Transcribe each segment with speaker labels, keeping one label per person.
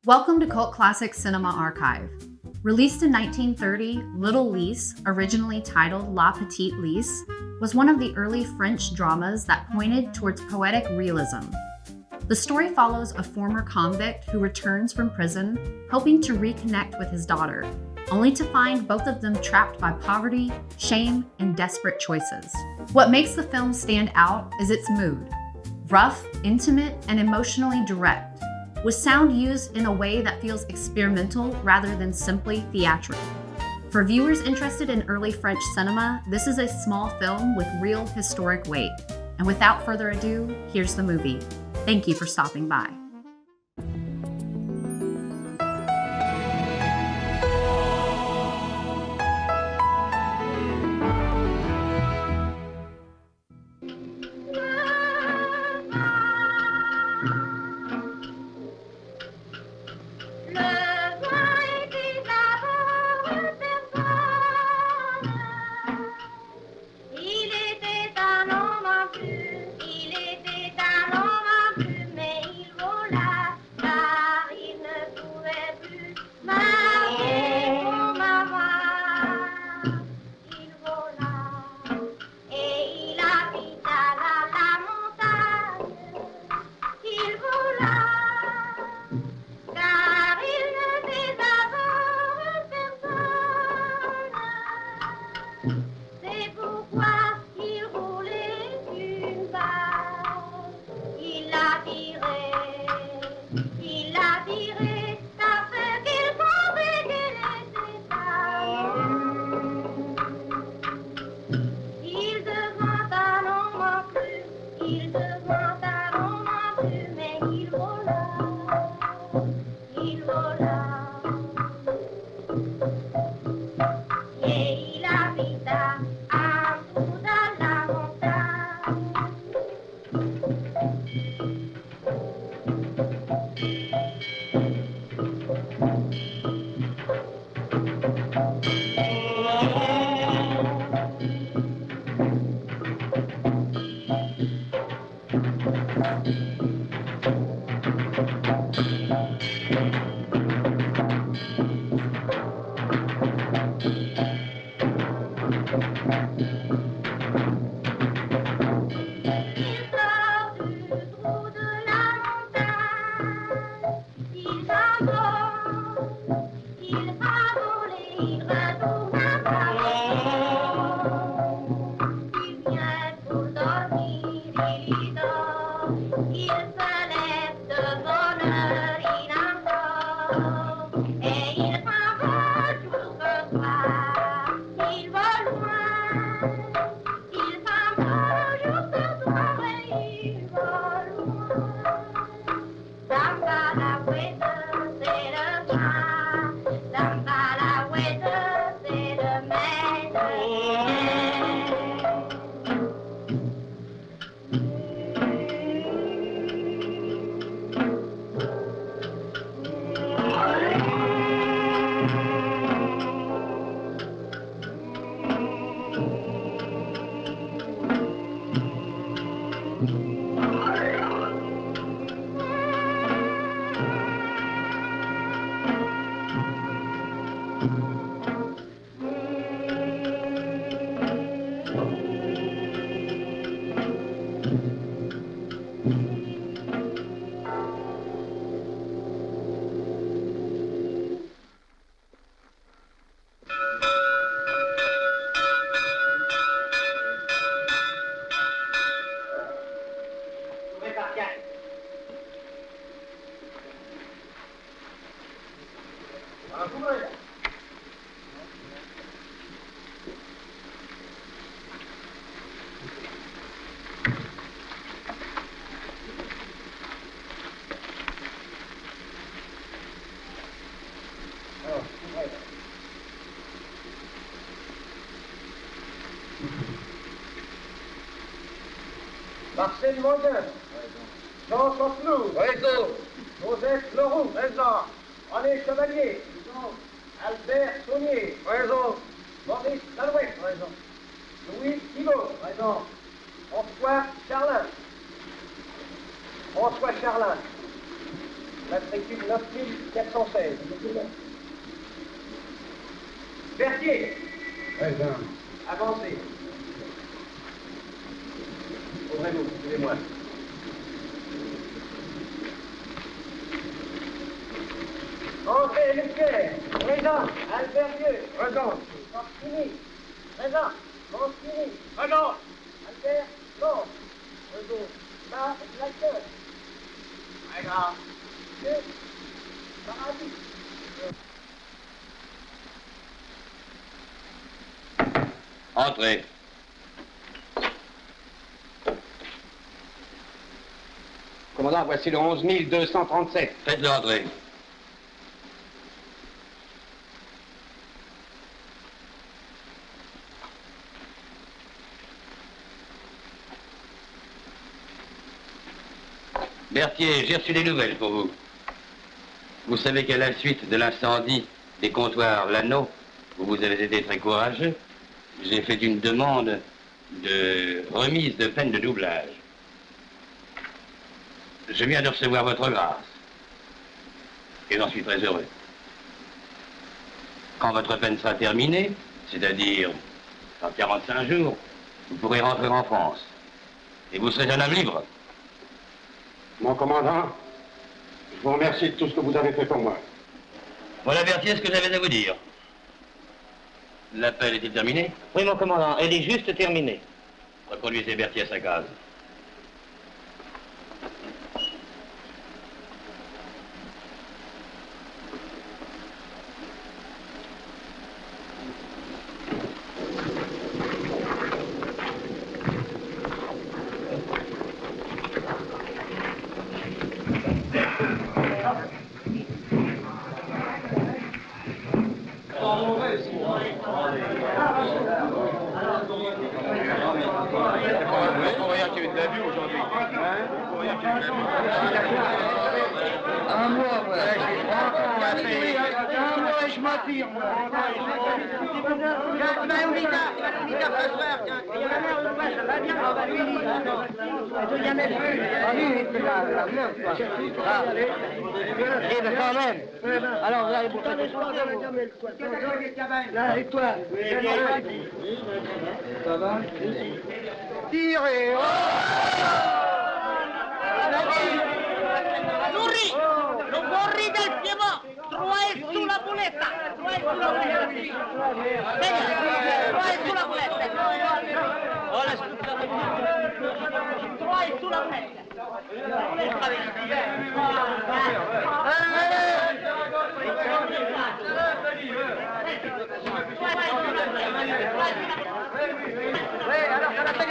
Speaker 1: Welcome to Cult Classic Cinema Archive. Released in 1930, Little Lise, originally titled La Petite Lise, was one of the early French dramas that pointed towards poetic realism. The story follows a former convict who returns from prison, hoping to reconnect with his daughter, only to find both of them trapped by poverty, shame, and desperate choices. What makes the film stand out is its mood. Rough, intimate, and emotionally direct, with sound used in a way that feels experimental rather than simply theatrical. For viewers interested in early French cinema, this is a small film with real historic weight. And without further ado, here's the movie. Thank you for stopping by.
Speaker 2: Marcel Mondin. Jean Chanteloup.
Speaker 3: Raison.
Speaker 2: Joseph Leroux.
Speaker 3: Raison.
Speaker 2: René Chevalier. Albert Saunier.
Speaker 3: Raison.
Speaker 2: Maurice Lalouette.
Speaker 3: Raison.
Speaker 2: Louis Thibault.
Speaker 3: Raison.
Speaker 2: François Charlin. François Charlin. La équipe 9416. Berthier, avancez. Ouvrez-vous, suivez-moi. Entrez, Leclerc, présent, Albert Dieu, présent, Martini, présent, Martini, présent, Albert, non, présent, ça, l'acteur, présent, Dieu, paradis.
Speaker 3: Entrez.
Speaker 4: Commandant, voici le 11 237.
Speaker 3: Faites-le entrer. Berthier, j'ai reçu des nouvelles pour vous. Vous savez qu'à la suite de l'incendie des comptoirs Lano, où vous avez été très courageux, j'ai fait une demande de remise de peine de doublage. Je viens de recevoir votre grâce. Et j'en suis très heureux. Quand votre peine sera terminée, c'est-à-dire dans 45 jours, vous pourrez rentrer en France. Et vous serez un homme libre.
Speaker 4: Mon commandant, je vous remercie de tout ce que vous avez fait pour moi.
Speaker 3: Voilà, Berthier, ce que j'avais à vous dire. L'appel est-il terminé?
Speaker 5: Oui, mon commandant, elle est juste terminée.
Speaker 3: Reconduisez Berthier à sa case.
Speaker 5: Alors, vous allez vous faire des choses. Là, et toi? Ça va? Tirez!
Speaker 6: Azzurri, non corri del Piemont, Troyes sulla muletta, Troyes sulla muletta. Venga, Troyes sulla muletta. Troyes sulla muletta.
Speaker 5: Alors, ça va très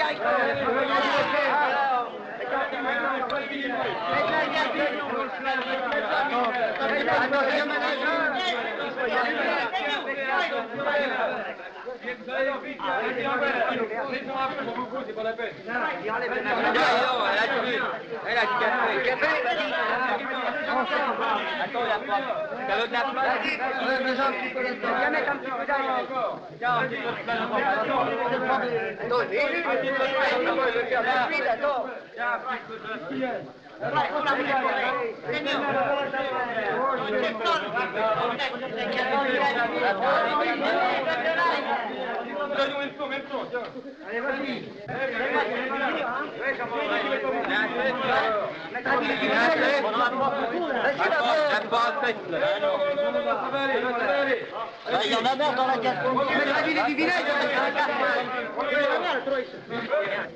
Speaker 2: C'est pas la peine.
Speaker 5: Elle a du café. Café? Attends, la porte. T'as l'autre la porte? Viens mettre un petit peu d'ail. Tiens, un petit peu de Attends,
Speaker 2: Allez, vas-y.
Speaker 5: Il y en a marre dans la gastronomie. Du village,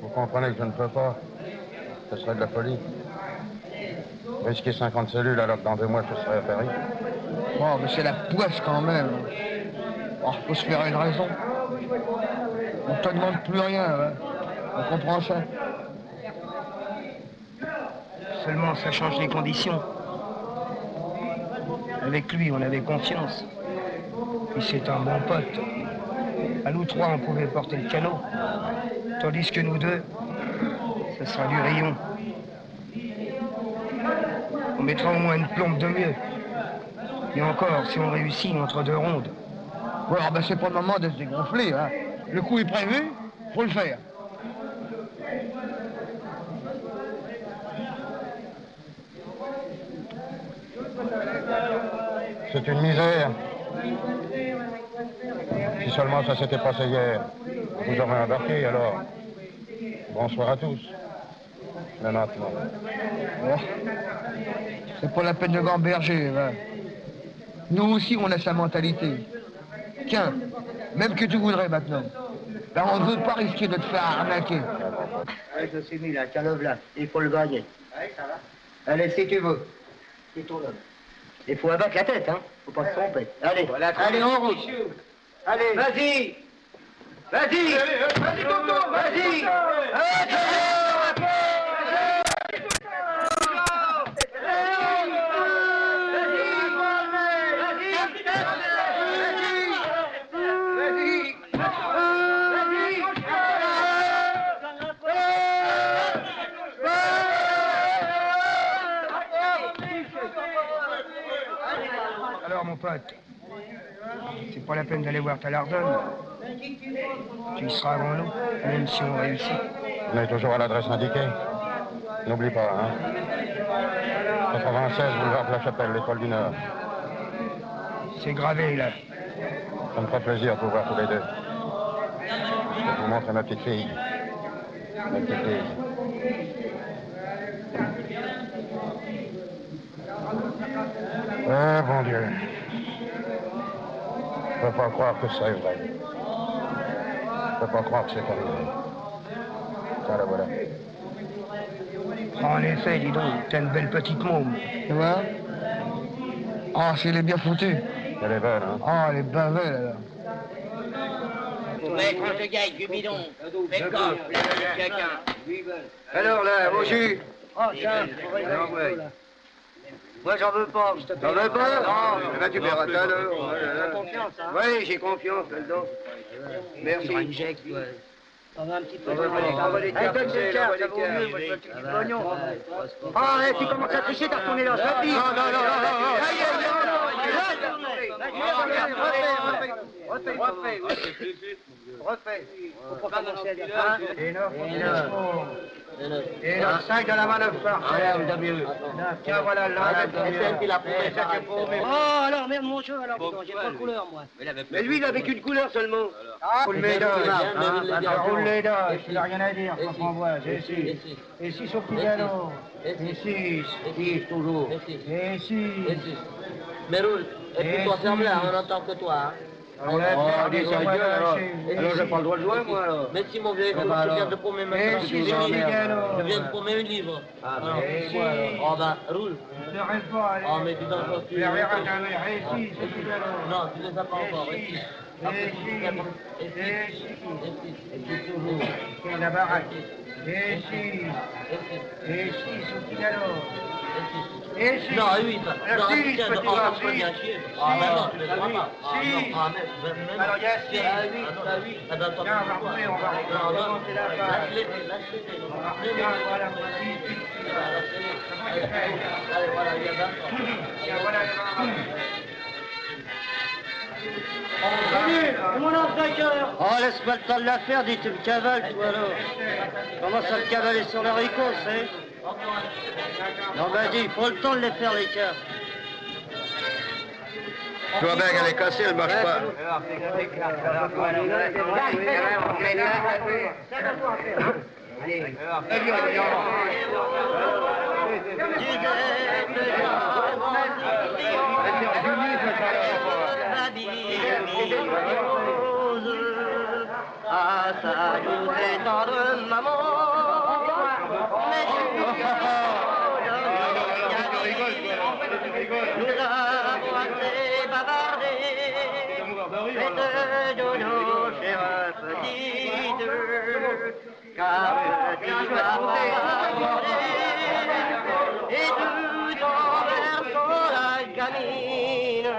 Speaker 7: Vous comprenez que je ne peux pas. Ce serait de la folie. Risquer 50 cellules alors que dans 2 mois je serai à Paris.
Speaker 8: Bon, mais c'est la poisse quand même. Oh, faut se faire une raison. On te demande plus rien, hein. On comprend ça. Seulement, ça change les conditions. Avec lui, on avait confiance. Puis c'est un bon pote. À nous trois, on pouvait porter le canot. Tandis que nous deux, ça sera du rayon. On mettra au moins une plombe de mieux. Et encore, si on réussit entre 2 rondes. Bon, alors ben c'est pas le moment de se dégonfler, hein. Le coup est prévu, faut le faire.
Speaker 7: C'est une misère. Si seulement ça s'était passé hier, vous aurez embarqué, alors. Bonsoir à tous. Mais maintenant.
Speaker 8: Oh. C'est pas la peine de gamberger, va. Nous aussi, on a sa mentalité. Tiens, même que tu voudrais maintenant. Ben, on ne veut pas risquer de te faire arnaquer.
Speaker 5: Allez, je suis mis là, tiens le là, il faut le gagner. Allez, ça va. Allez, si tu veux. C'est ton homme. Il faut abattre la tête, hein. Faut pas se tromper. Allez, voilà, allez, en route. Allez, vas-y. Vas-y. Vas-y, Tonton, vas-y.
Speaker 8: Alors, mon pote, c'est pas la peine d'aller voir ta lardonne. Tu y seras avant nous, même si on réussit.
Speaker 7: On est toujours à l'adresse indiquée. N'oublie pas, hein. 96, boulevard de la Chapelle, l'école du Nord.
Speaker 8: C'est gravé, là.
Speaker 7: Ça me ferait plaisir de vous voir tous les deux. Je vais vous montrer ma petite fille. Ma petite fille. Ah, bon Dieu. Je ne peux pas croire que c'est vrai. Je ne peux pas croire que c'est arrivé. Ça, la voilà.
Speaker 8: En effet, dis donc, t'as une belle petite môme. Tu vois? Ah, c'est les bien foutus.
Speaker 7: Elle est belle, hein?
Speaker 8: Ah, elle est bien belle, alors.
Speaker 6: Maître, on te gagne du bidon. Fais gaffe, la de quelqu'un.
Speaker 5: Alors là, au jus.
Speaker 6: Oh, tiens,
Speaker 5: Moi, j'en veux pas. T'en veux pas? Non. Eh ben, tu verras tout à l'heure.
Speaker 6: T'as confiance, hein?
Speaker 5: Oui, j'ai confiance là-dedans. Merci.
Speaker 6: T'en veux un petit peu.
Speaker 5: On va les cartes,
Speaker 6: donne
Speaker 5: c'est
Speaker 6: des cartes,
Speaker 5: là,
Speaker 6: ça vaut mieux, moi je veux un petit pognon.
Speaker 5: Ah, tu commences à tricher, t'as retourné dans sa vie. Non, non, non, refais.
Speaker 6: Faut pas commencer à dire
Speaker 5: Hein? Et là, 5 dans la main de farce. Tiens, voilà, là,
Speaker 6: Oh, alors, merde, mon jeu, alors, dis donc, j'ai pas de couleur, moi.
Speaker 5: mais lui, il avait qu'une couleur seulement.
Speaker 8: Roule les dents, roule les dents, il n'a rien à dire, François, et 6. Et 6 au petit galop. Et 6 toujours. Et 6.
Speaker 9: Mais roule, et puis toi ferme là, on n'entend que toi. Hein.
Speaker 5: Alors, j'ai pas le droit de jouer, moi, alors.
Speaker 9: Mais si mon vieux, je viens de promener maintenant. Je viens de promener un livre. Oh ben, roule.
Speaker 8: Ne rêve pas, allez.
Speaker 9: Oh mais dis donc, toi, tu...
Speaker 8: Tu verras jamais, et 6 au petit galop.
Speaker 9: Non, tu les as pas encore, et 6.
Speaker 8: Et 6.
Speaker 9: Et puis toujours.
Speaker 8: Et la baraque. Et 6. Et 6 au petit galop. Et 6.
Speaker 9: Non, 8. Non,
Speaker 8: Six,
Speaker 9: tiens,
Speaker 8: petit
Speaker 9: on
Speaker 8: gars,
Speaker 9: va se bien chier.
Speaker 8: six.
Speaker 9: Ah ben non, tu les auras pas. Ah
Speaker 8: Six.
Speaker 9: non, ah mais
Speaker 8: Alors, il y a 6.
Speaker 9: Ah oui, ah oui. Ah ben, toi,
Speaker 8: Tiens, on va remonter, on va remonter la page.
Speaker 9: Lâche-les.
Speaker 8: Tiens, voilà,
Speaker 9: Allez, voilà, il y a 20 ans.
Speaker 8: tiens, voilà les 20.
Speaker 5: Oh, laisse-moi le temps de la faire, dis, tu me cavales, toi, alors. Comment ça me cavaler sur le ricot, c'est? Non, ben, dis, il faut le temps de les faire, les cartes.
Speaker 4: Tu vois bien qu'elle est cassée, elle marche pas.
Speaker 5: À sa journée tendre maman, mais nous avons assez bavardé, mais de nos chères petites, car tu vas pas et tout en versant la gamine,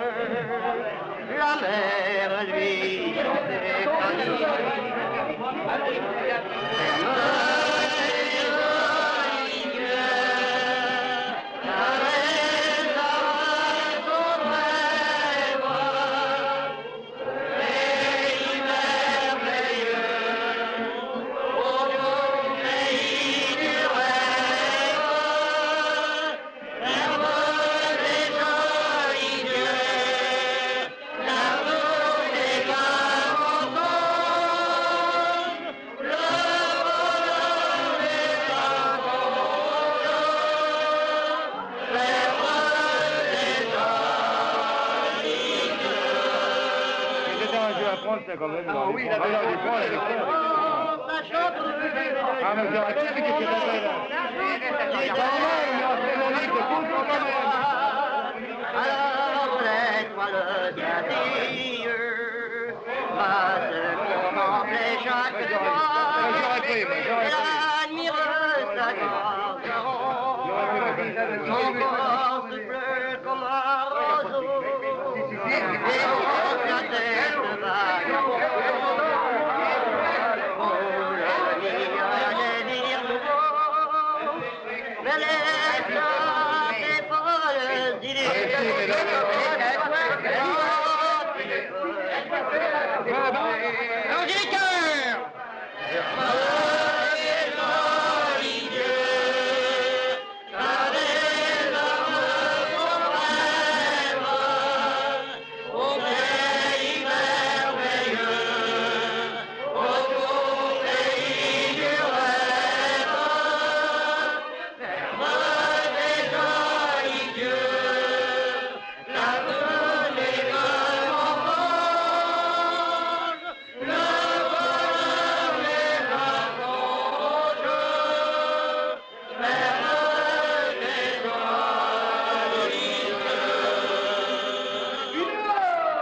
Speaker 5: la mère lui fait canine.
Speaker 2: c'est quand même.
Speaker 7: Ah oui, il avait l'air du point, il avait Ah, mais j'aurais pas vu que c'était vrai, là. Il est pas mal, mais en fait, mon livre, c'est tout le temps quand même.
Speaker 5: Alors laisse-moi le dire, passe contempler chaque fois,
Speaker 7: J'aurais pris, moi, j'aurais pris.
Speaker 5: admire sa grandeur, son corps se pleut comme un roseau, et monte la tête vague. Oh, le désir nouveau, mais laisse-la tes folles idées.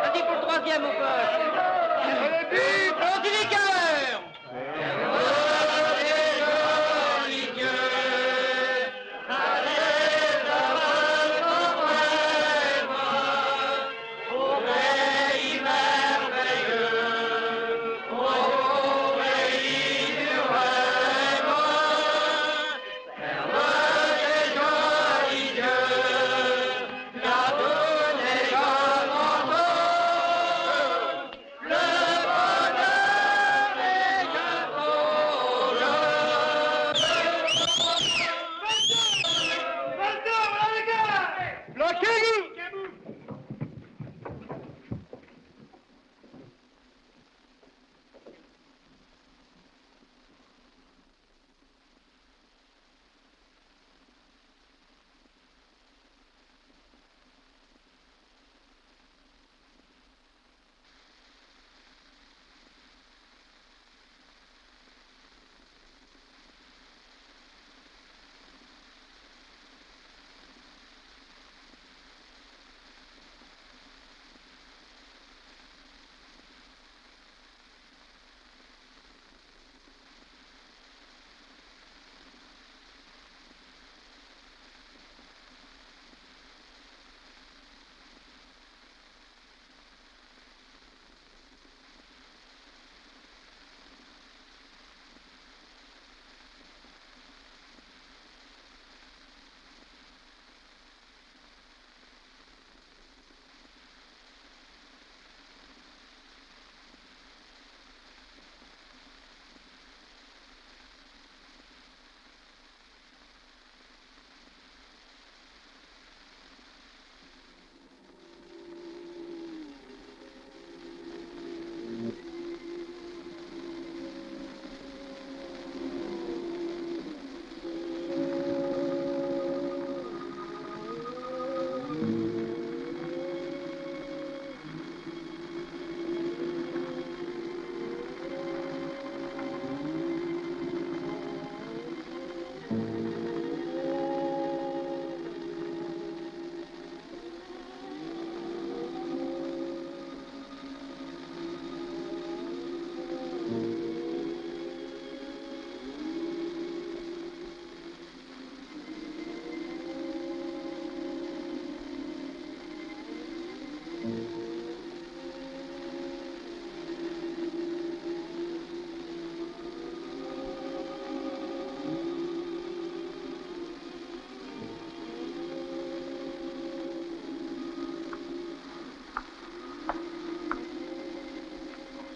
Speaker 6: Vas-y pour le troisième, mon pote. Angélique!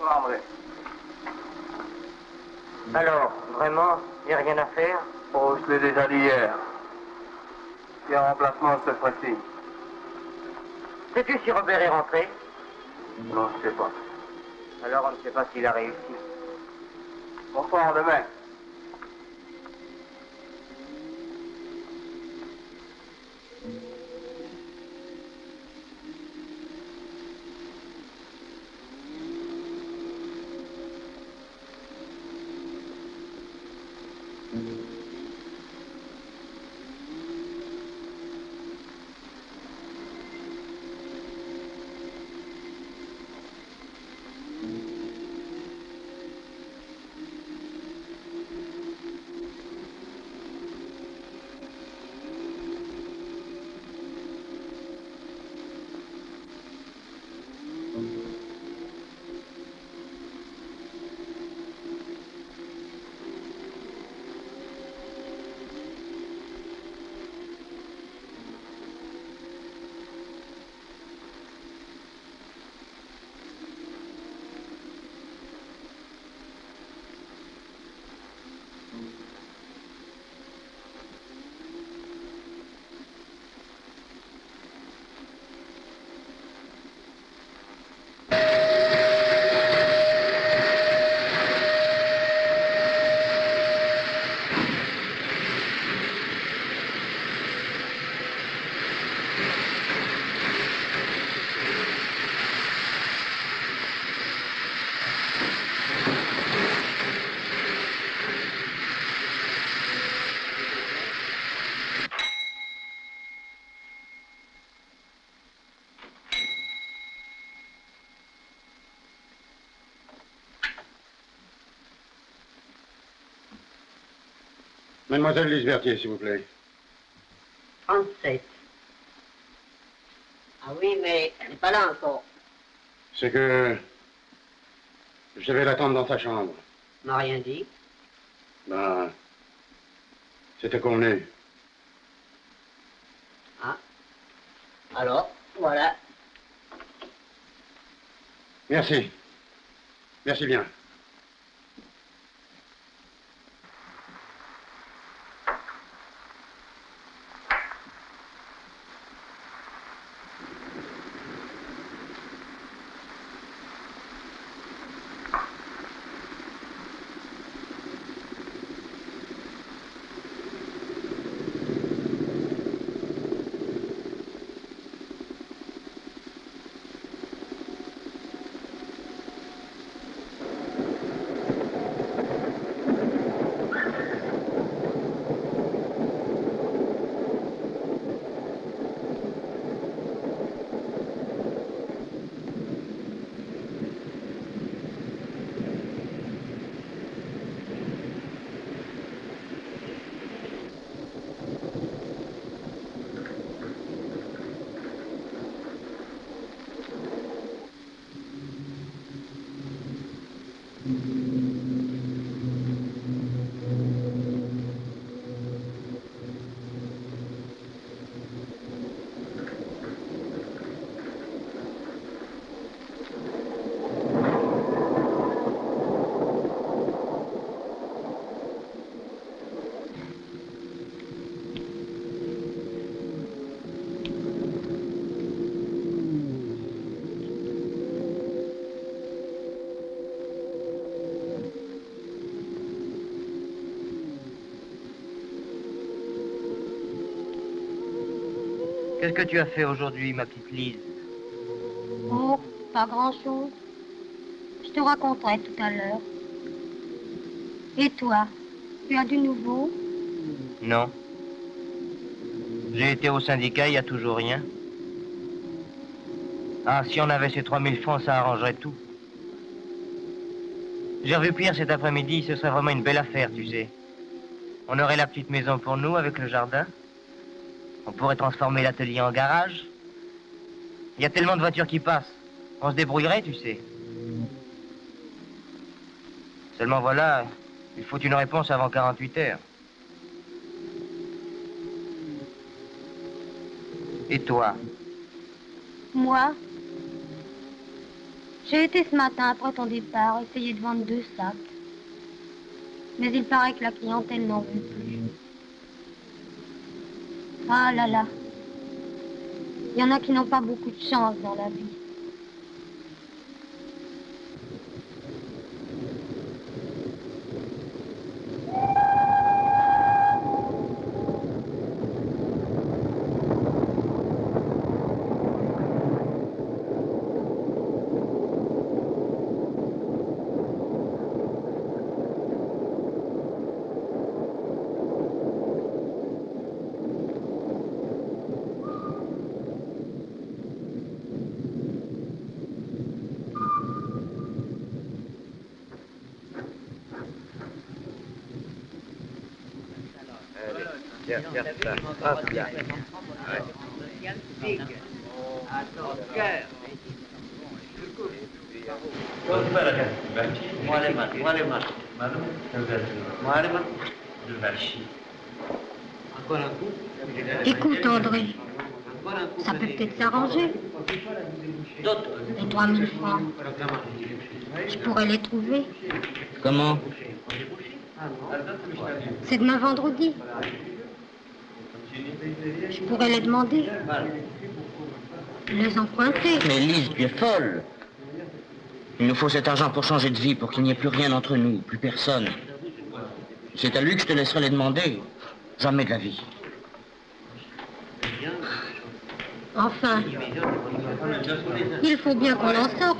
Speaker 5: André. Alors, vraiment, il n'y a rien à faire?
Speaker 4: Oh, je l'ai déjà dit hier. Il y a un remplacement cette fois-ci.
Speaker 5: Sais-tu si Robert est rentré?
Speaker 4: Non, je sais pas.
Speaker 5: Alors, on ne sait pas s'il a réussi.
Speaker 4: Bonsoir, demain. Mademoiselle Lise Berthier, s'il vous plaît.
Speaker 5: 37. Ah oui, mais elle n'est pas là encore.
Speaker 4: C'est que... je vais l'attendre dans sa chambre.
Speaker 5: On n'a rien dit.
Speaker 4: Ben... c'était convenu.
Speaker 5: Ah. Alors, voilà.
Speaker 4: Merci. Merci bien.
Speaker 9: Qu'est-ce que tu as fait aujourd'hui, ma petite Lise?
Speaker 10: Oh, pas grand-chose. Je te raconterai tout à l'heure. Et toi, tu as du nouveau?
Speaker 9: Non. J'ai été au syndicat, il n'y a toujours rien. Ah, si on avait ces 3000 francs, ça arrangerait tout. J'ai revu Pierre cet après-midi, ce serait vraiment une belle affaire, tu sais. On aurait la petite maison pour nous, avec le jardin. On pourrait transformer l'atelier en garage. Il y a tellement de voitures qui passent. On se débrouillerait, tu sais. Seulement voilà, il faut une réponse avant 48 heures. Et toi?
Speaker 10: Moi? J'ai été ce matin, après ton départ, essayer de vendre 2 sacs. Mais il paraît que la clientèle n'en veut plus. Ah là là. Il y en a qui n'ont pas beaucoup de chance dans la vie. Écoute, André, ça peut peut-être s'arranger. Les 3000 francs, je pourrais les trouver.
Speaker 9: Comment?
Speaker 10: C'est demain vendredi. Je pourrais les demander. Les emprunter.
Speaker 9: Mais Lise, tu es folle. Il nous faut cet argent pour changer de vie, pour qu'il n'y ait plus rien entre nous, plus personne. C'est à lui que je te laisserai les demander. Jamais de la vie.
Speaker 10: Enfin, il faut bien qu'on en sorte.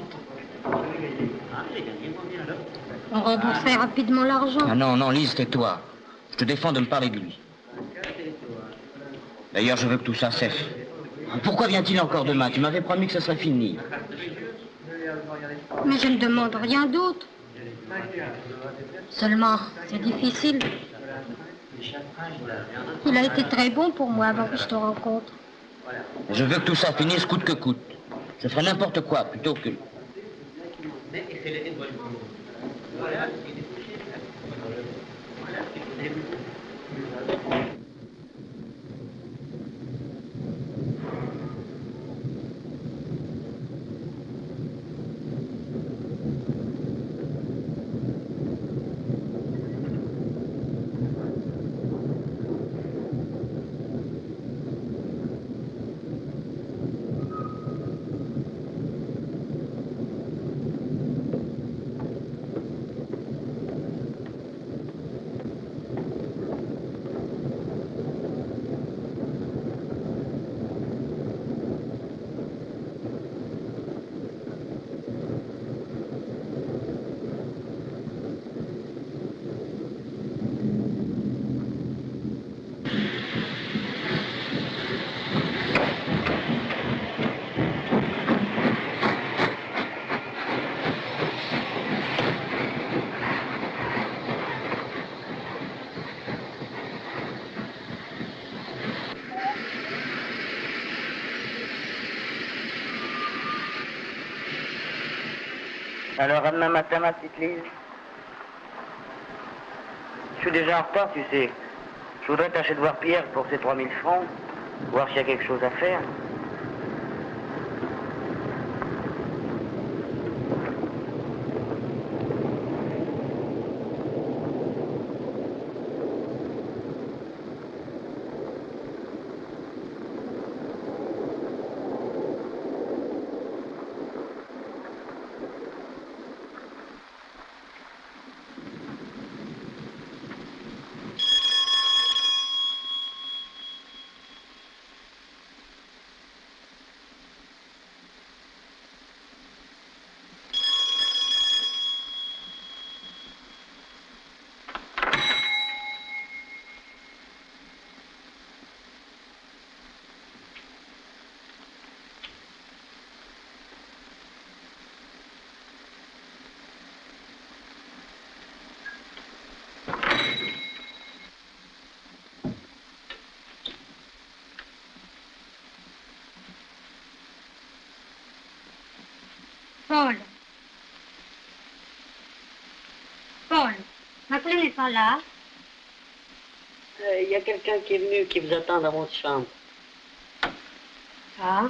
Speaker 10: On rembourserait rapidement l'argent.
Speaker 9: Ah non, non, Lise, tais-toi. Je te défends de me parler de lui. D'ailleurs, je veux que tout ça cesse. Pourquoi vient-il encore demain? Tu m'avais promis que ça serait fini.
Speaker 10: Mais je ne demande rien d'autre. Seulement, c'est difficile. Il a été très bon pour moi avant que je te rencontre.
Speaker 9: Je veux que tout ça finisse coûte que coûte. Je ferai n'importe quoi plutôt que... Alors, à demain matin, ma petite Lise. Je suis déjà en retard, tu sais. Je voudrais tâcher de voir Pierre pour ses 3000 francs, voir s'il y a quelque chose à faire.
Speaker 10: Paul. Paul, ma clé n'est pas là.
Speaker 11: Il y a quelqu'un qui est venu, qui vous attend dans votre chambre.
Speaker 10: Ah.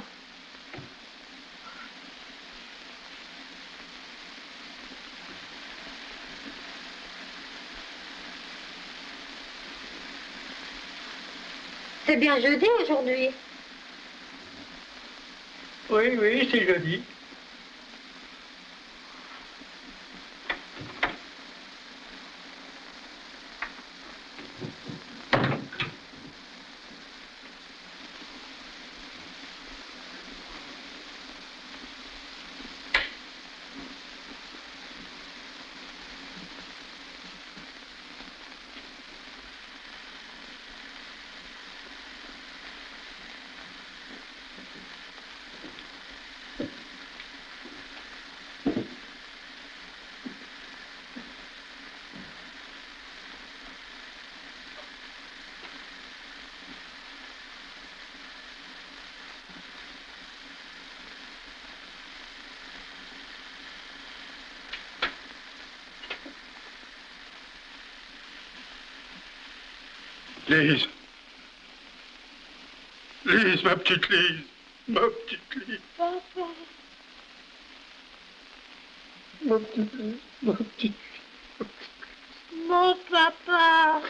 Speaker 10: C'est bien jeudi aujourd'hui.
Speaker 2: Oui, oui, c'est jeudi.
Speaker 4: Lise. Lise, ma petite Lise. Ma petite Lise.
Speaker 10: Papa.
Speaker 4: Ma petite Lise. Ma petite Lise.
Speaker 10: Mon papa.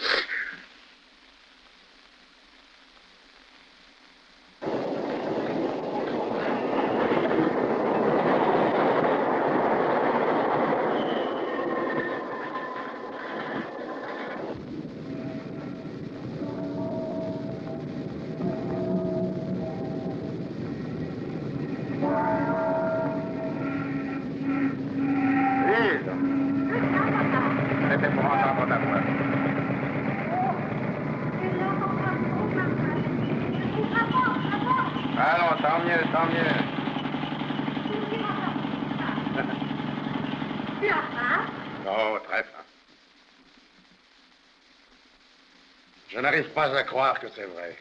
Speaker 7: C'était pour entendre ta voix. Allons, tant mieux, tant mieux.
Speaker 10: Tu as faim?
Speaker 7: Oh, très fin.
Speaker 4: Je n'arrive pas à croire que c'est vrai.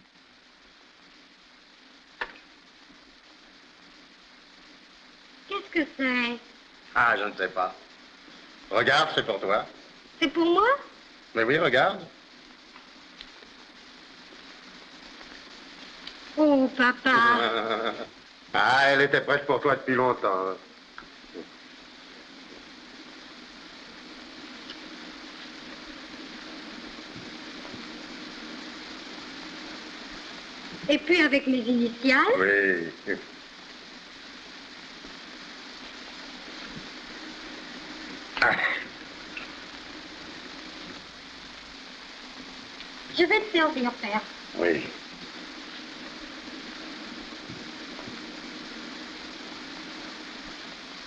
Speaker 10: Qu'est-ce que c'est?
Speaker 4: Ah, je ne sais pas. Regarde, c'est pour toi.
Speaker 10: C'est pour moi?
Speaker 4: Mais oui, regarde.
Speaker 10: Oh, papa.
Speaker 4: Ah, elle était prête pour toi depuis longtemps.
Speaker 10: Et puis avec mes initiales?
Speaker 4: Oui. Ah.
Speaker 10: Je vais te servir, père.
Speaker 4: Oui.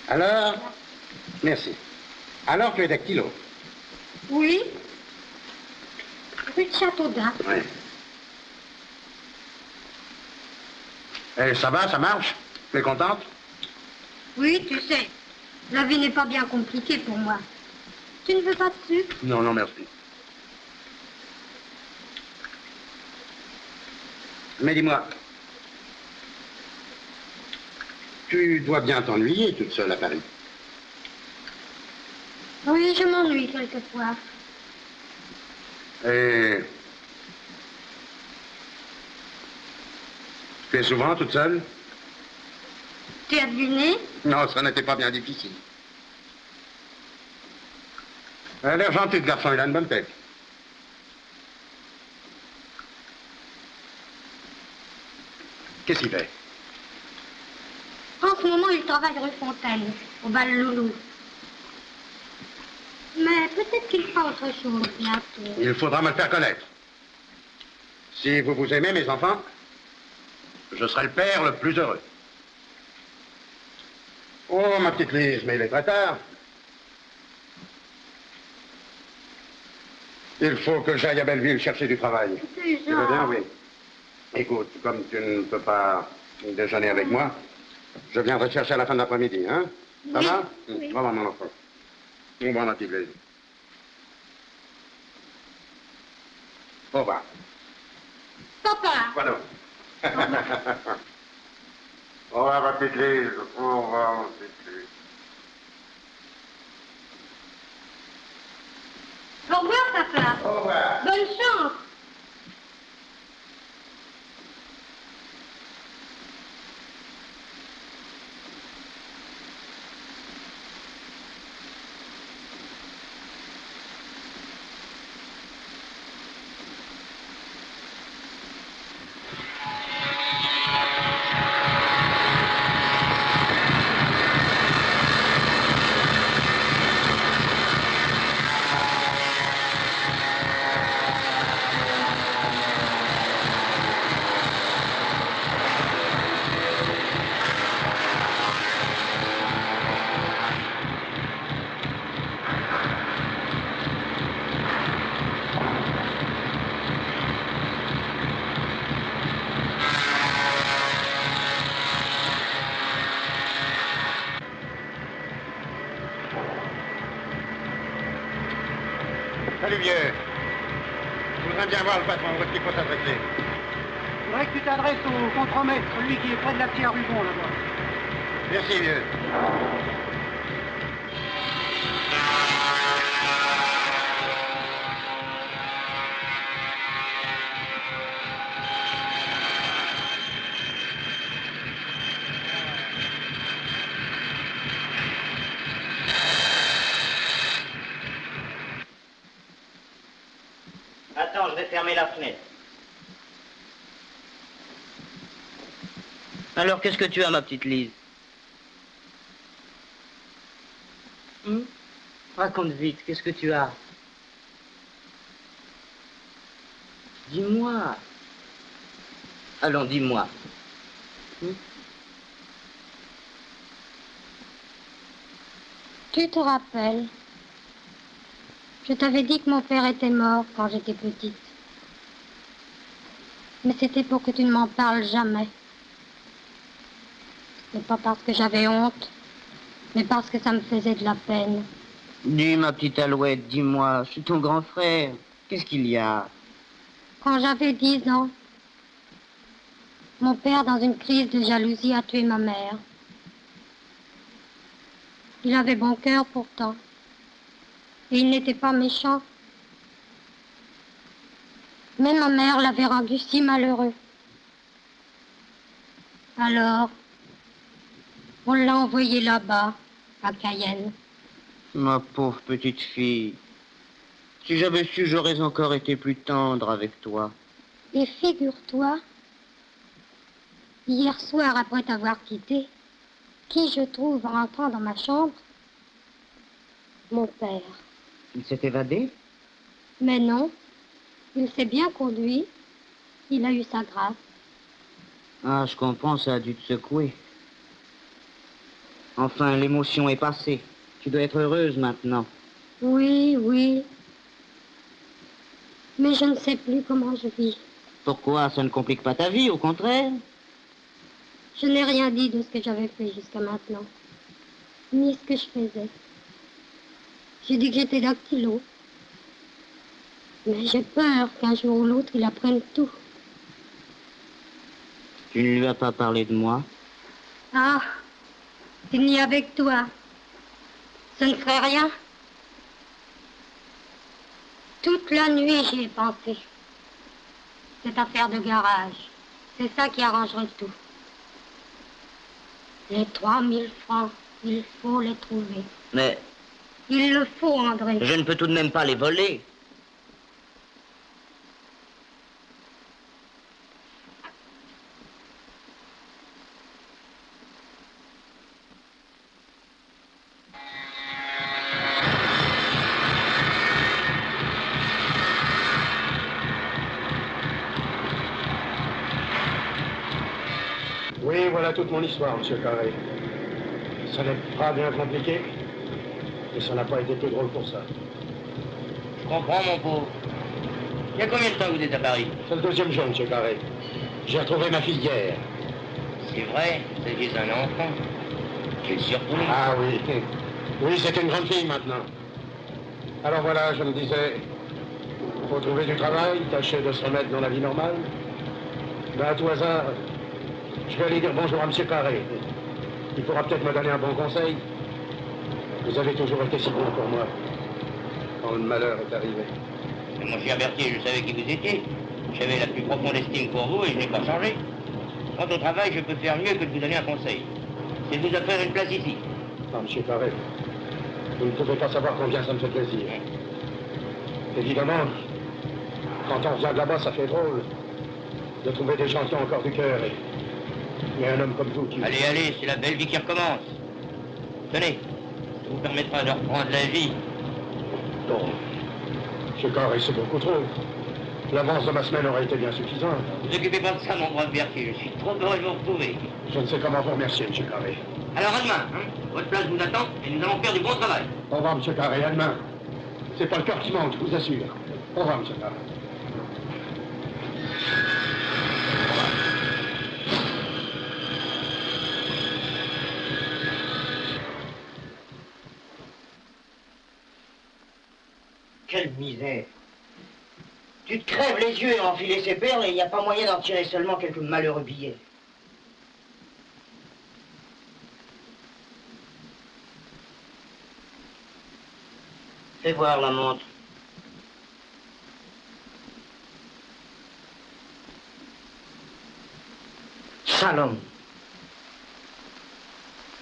Speaker 4: Alors, merci. Alors, tu es dactylo?
Speaker 10: Oui. Rue de Châteaudun.
Speaker 4: Oui. Et ça va, ça marche? Tu es contente?
Speaker 10: Oui, tu sais, la vie n'est pas bien compliquée pour moi. Tu ne veux pas de sucre?
Speaker 4: Non, non, merci. Mais dis-moi, tu dois bien t'ennuyer toute seule à Paris.
Speaker 10: Oui, je m'ennuie quelquefois.
Speaker 4: Et tu es souvent toute seule?
Speaker 10: Tu as deviné?
Speaker 4: Non, ça n'était pas bien difficile. Elle a l'air gentil, le garçon, il a une bonne tête. Qu'est-ce qu'il fait?
Speaker 10: En ce moment, il travaille rue Fontaine, au bal Loulou. Mais peut-être qu'il fera autre chose bientôt.
Speaker 4: Il faudra me le faire connaître. Si vous vous aimez, mes enfants, je serai le père le plus heureux. Oh, ma petite Lise, mais il est très tard. Il faut que j'aille à Belleville chercher du travail.
Speaker 10: Déjà.
Speaker 4: Tu veux bien, oui. Écoute, comme tu ne peux pas déjeuner avec moi, je viendrai te chercher à la fin de l'après-midi, hein? Ça
Speaker 10: Oui,
Speaker 4: va?
Speaker 10: oui.
Speaker 4: Au revoir, mon enfant. Au revoir, ma petite Lise. Au revoir.
Speaker 10: Papa.
Speaker 4: Voilà. Au revoir, ma petite Lise. Au revoir, ma petite Lise.
Speaker 10: Au revoir, papa.
Speaker 4: Au revoir.
Speaker 10: Bonne chance.
Speaker 4: Salut, vieux. Je voudrais bien voir le patron. Où est-ce qu'il faut s'adresser?
Speaker 5: Il faudrait que tu t'adresses au contremaître, celui qui est près de la pierre Rubon, là-bas.
Speaker 4: Merci, vieux.
Speaker 9: Attends, je vais fermer la fenêtre. Alors, qu'est-ce que tu as, ma petite Lise? Raconte vite, qu'est-ce que tu as? Dis-moi. Allons, dis-moi.
Speaker 10: Tu te rappelles? Je t'avais dit que mon père était mort quand j'étais petite. Mais c'était pour que tu ne m'en parles jamais. Et pas parce que j'avais honte, mais parce que ça me faisait de la peine.
Speaker 9: Dis, ma petite Alouette, dis-moi, je suis ton grand frère. Qu'est-ce qu'il y a?
Speaker 10: Quand j'avais 10 ans, mon père, dans une crise de jalousie, a tué ma mère. Il avait bon cœur pourtant. Et il n'était pas méchant. Mais ma mère l'avait rendu si malheureux. Alors, on l'a envoyé là-bas, à Cayenne.
Speaker 9: Ma pauvre petite fille. Si j'avais su, j'aurais encore été plus tendre avec toi.
Speaker 10: Et figure-toi, hier soir, après t'avoir quitté, qui je trouve rentrant dans ma chambre? Mon père.
Speaker 9: Il s'est évadé?
Speaker 10: Mais non, il s'est bien conduit. Il a eu sa grâce.
Speaker 9: Ah, je comprends, ça a dû te secouer. Enfin, l'émotion est passée. Tu dois être heureuse maintenant.
Speaker 10: Oui, oui. Mais je ne sais plus comment je vis.
Speaker 9: Pourquoi? Ça ne complique pas ta vie, au contraire.
Speaker 10: Je n'ai rien dit de ce que j'avais fait jusqu'à maintenant, ni ce que je faisais. J'ai dit que j'étais dactylo. Mais j'ai peur qu'un jour ou l'autre, il apprenne tout.
Speaker 9: Tu ne lui as pas parlé de moi?
Speaker 10: Ah, s'il n'y avec toi, ce ne ferait rien. Toute la nuit, j'y ai pensé. Cette affaire de garage, c'est ça qui arrangerait tout. Les 3000 francs, il faut les trouver.
Speaker 9: Mais
Speaker 10: Il le faut, André.
Speaker 9: je ne peux tout de même pas les voler.
Speaker 4: Oui, voilà toute mon histoire, monsieur Carré. Ça n'est pas bien compliqué, et ça n'a pas été plus drôle pour ça.
Speaker 3: Je comprends, mon pauvre. Il y a combien de temps que vous êtes à Paris?
Speaker 4: C'est le 2e jour, monsieur Carré. J'ai retrouvé ma fille hier.
Speaker 3: C'est vrai, il s'agit d'un enfant. Quelle surprise.
Speaker 4: Ah oui. Oui, c'est une grande fille maintenant. Alors voilà, je me disais, faut trouver du travail, tâcher de se remettre dans la vie normale. Ben, à tout hasard, je vais aller dire bonjour à monsieur Carré. Il pourra peut-être me donner un bon conseil. Vous avez toujours été si bon pour moi, quand le malheur est arrivé.
Speaker 3: Mais mon cher Berthier, je savais qui vous étiez. J'avais la plus profonde estime pour vous et je n'ai pas changé. Quant au travail, je peux faire mieux que de vous donner un conseil. C'est de vous offrir une place ici.
Speaker 4: Ah, monsieur Carré, vous ne pouvez pas savoir combien ça me fait plaisir. Évidemment, quand on revient de là-bas, ça fait drôle de trouver des gens qui ont encore du cœur et un homme comme vous qui...
Speaker 3: Allez, allez, c'est la belle vie qui recommence. Tenez, ça vous permettra de reprendre la vie.
Speaker 4: Bon, monsieur Carré, c'est beaucoup trop. L'avance de ma semaine aurait été bien suffisante.
Speaker 3: Ne vous occupez pas de ça, mon brave Berthier. Je suis trop heureux de vous retrouver.
Speaker 4: Je ne sais comment vous remercier, monsieur Carré.
Speaker 3: Alors, à demain, hein. Votre place vous attend et nous allons faire du bon travail.
Speaker 4: Au revoir, monsieur Carré, à demain. C'est pas le cœur qui manque, je vous assure. Au revoir, monsieur Carré.
Speaker 9: Quelle misère. Tu te crèves les yeux à enfiler ces perles et il n'y a pas moyen d'en tirer seulement quelques malheureux billets. Fais voir la montre. Salope.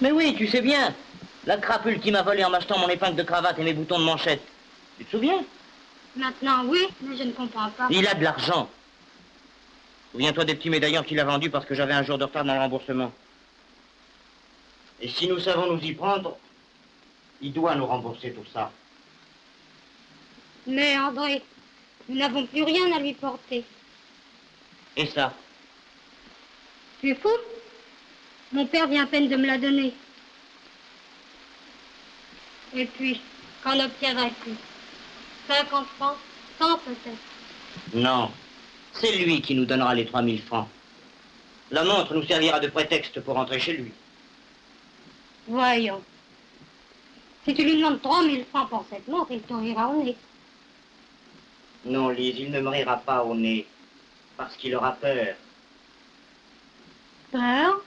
Speaker 9: Mais oui, tu sais bien. La crapule qui m'a volé en m'achetant mon épingle de cravate et mes boutons de manchette. Tu te souviens?
Speaker 10: Maintenant, oui, mais je ne comprends pas.
Speaker 9: Il a de l'argent. Souviens-toi des petits médaillons qu'il a vendus parce que j'avais un jour de retard dans le remboursement. Et si nous savons nous y prendre, il doit nous rembourser tout ça.
Speaker 10: Mais André, nous n'avons plus rien à lui porter.
Speaker 9: Et ça?
Speaker 10: Tu es fou? Mon père vient à peine de me la donner. Et puis, qu'en obtiendrais-tu? 50 francs? 100 peut-être.
Speaker 9: Non. C'est lui qui nous donnera les 3000 francs. La montre nous servira de prétexte pour rentrer chez lui.
Speaker 10: Voyons. Si tu lui demandes 3000 francs pour cette montre, il t'en ira au nez.
Speaker 11: Non, Lise, il ne me rira pas au nez. Parce qu'il aura peur.
Speaker 10: Peur?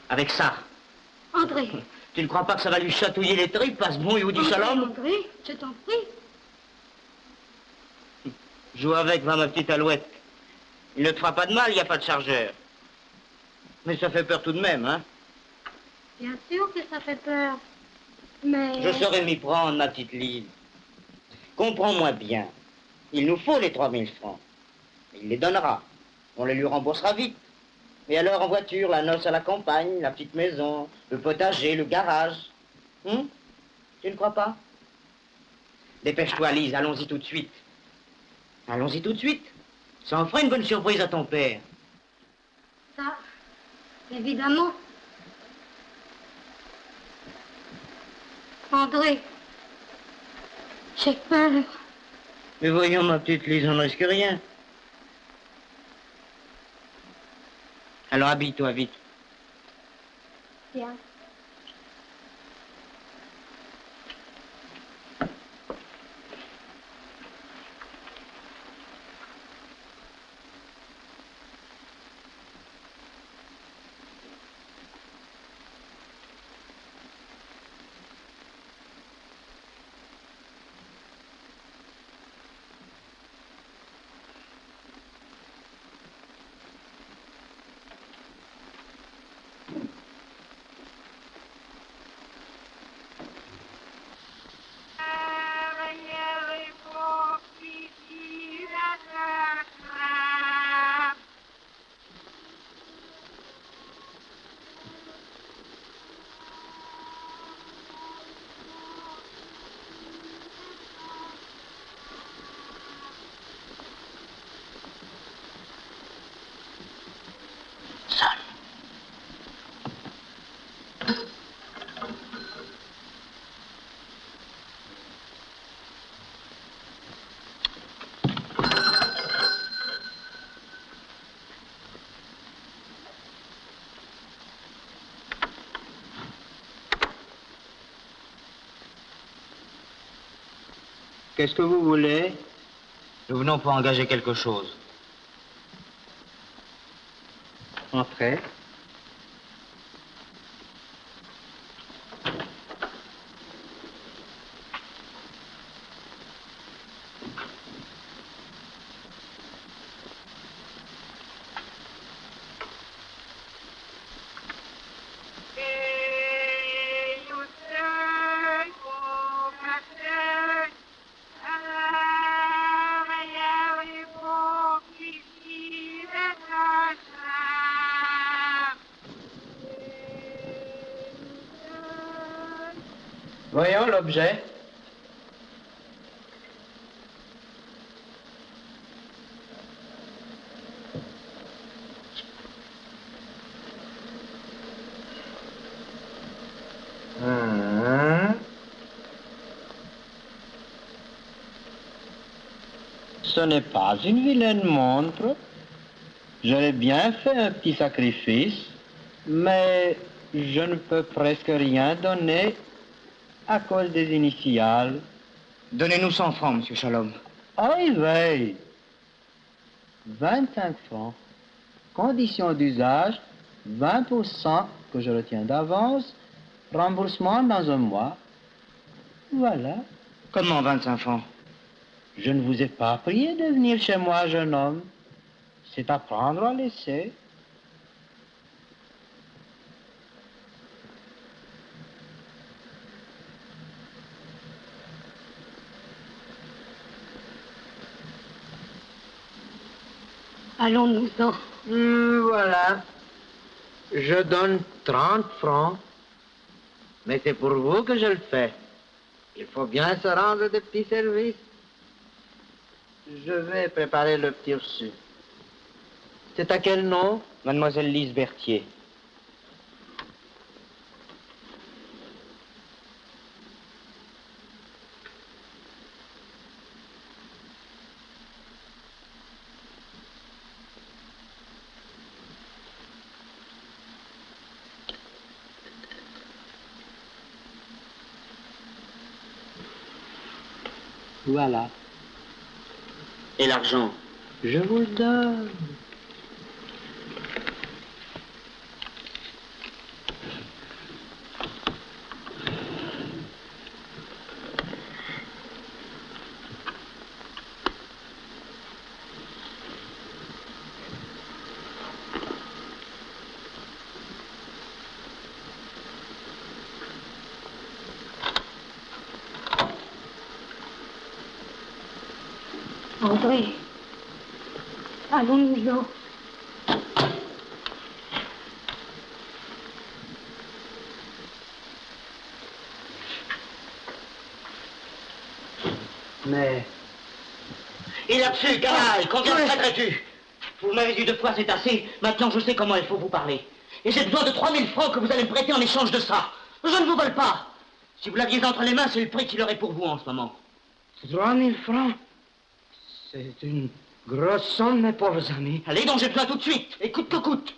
Speaker 11: Avec ça.
Speaker 10: André.
Speaker 11: Tu ne crois pas que ça va lui chatouiller les tripes, passe-bon, et vous dit shalom?
Speaker 10: André, je t'en prie.
Speaker 11: Joue avec, va, ma petite alouette. Il ne te fera pas de mal, il n'y a pas de chargeur. Mais ça fait peur tout de même, hein?
Speaker 10: Bien sûr que ça fait peur. Mais...
Speaker 11: Je saurais m'y prendre, ma petite Lise. Comprends-moi bien. Il nous faut les 3000 francs. Il les donnera. On les lui remboursera vite. Et alors, en voiture, la noce à la campagne, la petite maison, le potager, le garage. Tu ne crois pas? Dépêche-toi, Lise, allons-y tout de suite. Allons-y tout de suite. Ça en fera une bonne surprise à ton père.
Speaker 10: Ça, évidemment. André, j'ai peur.
Speaker 11: Mais voyons, ma petite Lise, on ne risque rien. Alors habille-toi vite.
Speaker 10: Bien.
Speaker 11: Qu'est-ce que vous voulez? Nous venons pour engager quelque chose. Entrez. Voyons l'objet. Ce n'est pas une vilaine montre. J'aurais bien fait un petit sacrifice, mais je ne peux presque rien donner à cause des initiales. Donnez-nous 100 francs, monsieur Shalom. Ah oui, 25 francs. Condition d'usage, 20% que je retiens d'avance, remboursement dans un mois. Voilà. Comment 25 francs? Je ne vous ai pas prié de venir chez moi, jeune homme. C'est à prendre ou à laisser.
Speaker 10: Allons-nous-en.
Speaker 11: Voilà. Je donne 30 francs. Mais c'est pour vous que je le fais. Il faut bien se rendre des petits services. Je vais préparer le petit reçu. C'est à quel nom? Mademoiselle Lise Berthier. Voilà. Et l'argent? Je vous le donne.
Speaker 10: André, allons-nous-en.
Speaker 11: Mais... Et là-dessus, canaille, combien me traiterais-tu? Vous m'avez dit 2 fois, c'est assez. Maintenant, je sais comment il faut vous parler. Et j'ai besoin de 3000 francs que vous allez me prêter en échange de ça. Je ne vous vole pas. Si vous l'aviez entre les mains, c'est le prix qu'il aurait pour vous en ce moment.
Speaker 5: 3000 francs? C'est une grosse somme, mes pauvres amis.
Speaker 11: Allez, dont j'ai besoin tout de suite, et coûte que coûte.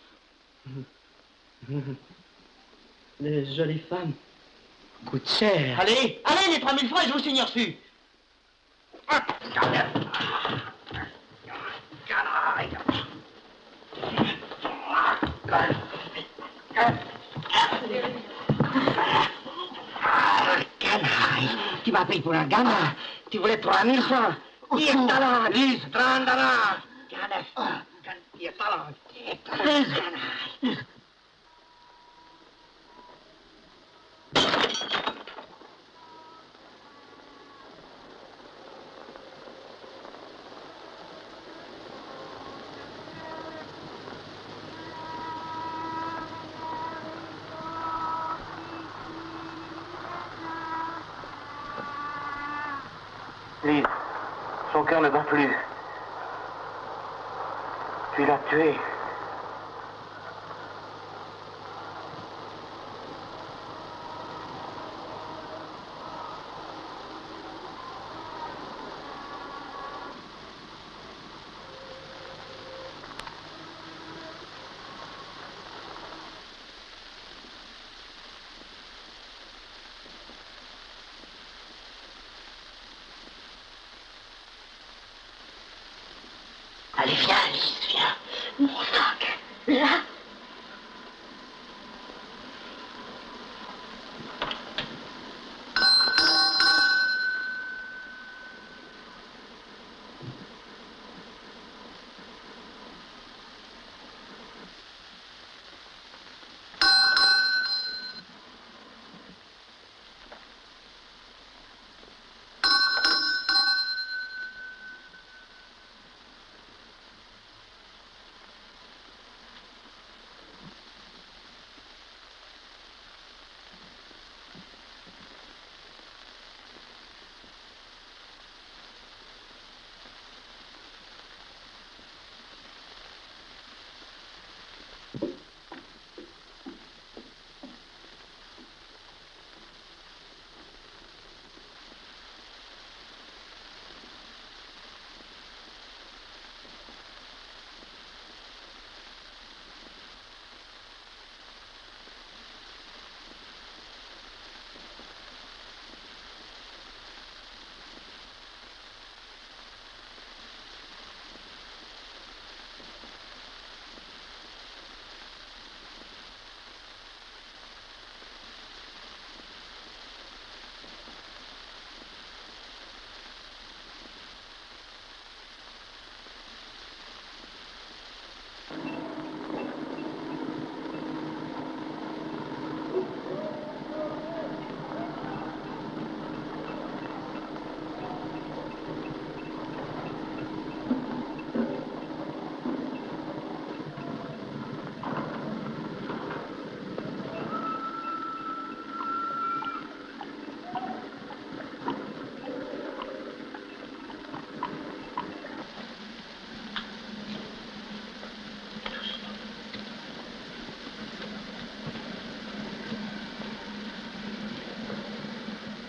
Speaker 5: Les jolies femmes coûtent cher.
Speaker 11: Allez, allez, les 3000 francs, et je vous signe reçu.
Speaker 5: Canaille, tu m'as pris pour un gamin. Tu voulais 3000 francs. Qui est talent? Lise, 30 dollars. Canaille, qui est talent? Canaille.
Speaker 11: Lise, son cœur ne bat plus. Tu l'as tué.
Speaker 5: Allez, viens, Alice, viens. Mon sac, là.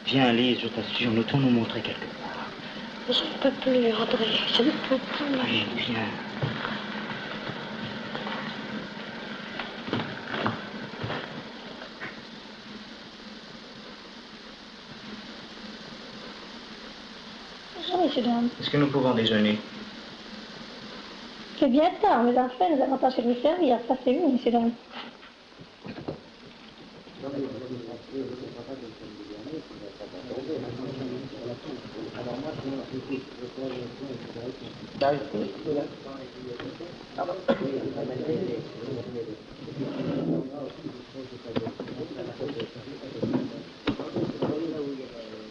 Speaker 11: Viens, Lise, je t'assure, nous devons nous montrer quelque part.
Speaker 10: Je ne peux plus, André, je ne peux plus.
Speaker 11: Allez, viens.
Speaker 10: Bonjour, messieurs, dames.
Speaker 11: Est-ce que nous pouvons déjeuner?
Speaker 10: bien tard, mais enfin, nous avons tâché de nous servir. Ça, c'est vous, monsieur Dame.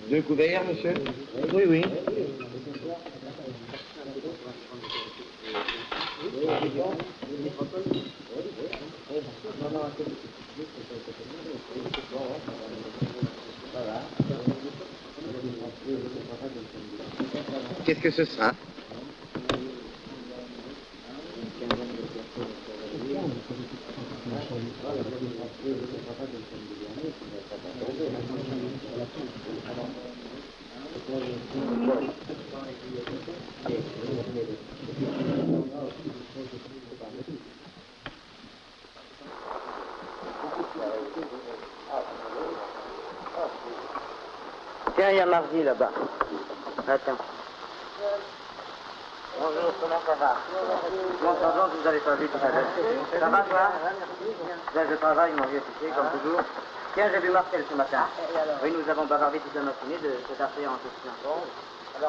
Speaker 4: Deux couverts, monsieur?
Speaker 5: Oui, oui.
Speaker 4: Qu'est-ce que ce sera?
Speaker 11: Tiens, il y a Mardi là-bas. Attends. Bonjour, comment ça va? Bon, pardon, je vous avais pas vu tout à l'heure. Ça va, toi? Là, je travaille, mon vieux, tu sais, comme toujours. Tiens, j'ai vu Marcel ce matin. Oui, nous avons bavardé toute la matinée de cette affaire en question. Je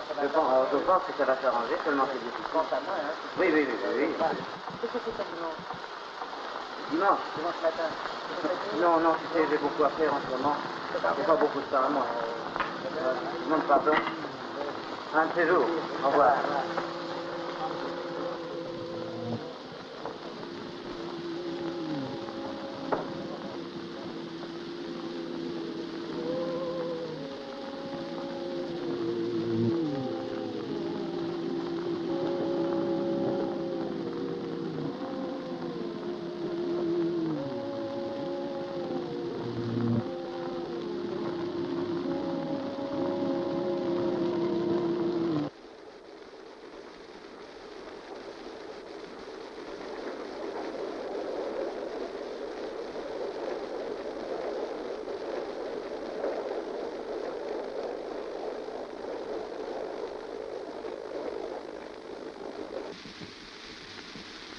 Speaker 11: pense que ça va s'arranger, seulement c'est difficile. Oui, oui, oui, oui.
Speaker 10: Qu'est-ce que c'est dimanche?
Speaker 11: Dimanche?
Speaker 10: Dimanche matin.
Speaker 11: Non, non, tu sais, j'ai beaucoup à faire en ce moment. J'ai pas beaucoup de temps à moi. Je demande pardon. Un de ces jours. Au revoir.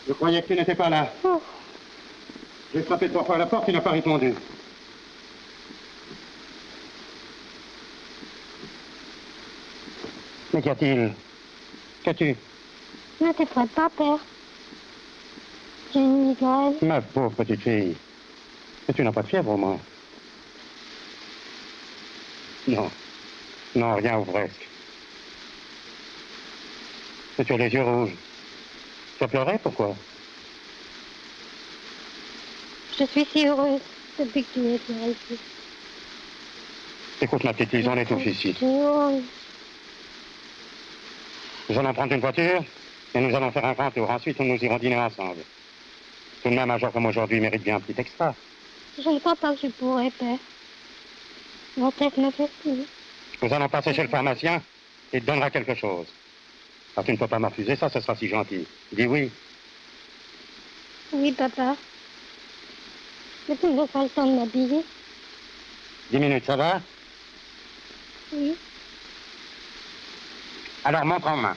Speaker 4: Je croyais que tu n'étais pas là. J'ai frappé 3 fois à la porte, il n'a pas répondu. Mais qu'y a-t-il? Qu'as-tu?
Speaker 10: Ne t'effraie pas, père. J'ai une migraine.
Speaker 4: Ma pauvre petite fille. Mais tu n'as pas de fièvre au moins? Non. Non, rien ou presque. Mais tu as les yeux rouges. Tu as pleuré, pourquoi?
Speaker 10: Je suis si heureuse depuis que tu es ici.
Speaker 4: Écoute, ma petite Lise, on est tous ici. Nous allons prendre une voiture et nous allons faire un grand tour. Ensuite, nous irons dîner ensemble. Tout de même, un jour comme aujourd'hui mérite bien un petit extra.
Speaker 10: Je ne crois pas que je pourrais, père. Mon tête me fait signe.
Speaker 4: Nous allons passer chez le pharmacien et il te donnera quelque chose. Ah, tu ne peux pas me refuser ça, ce sera si gentil. Dis oui.
Speaker 10: Oui, papa. Mais tu ne veux pas le temps de m'habiller?
Speaker 4: 10 minutes, ça va?
Speaker 10: Oui.
Speaker 4: Alors, montre en main.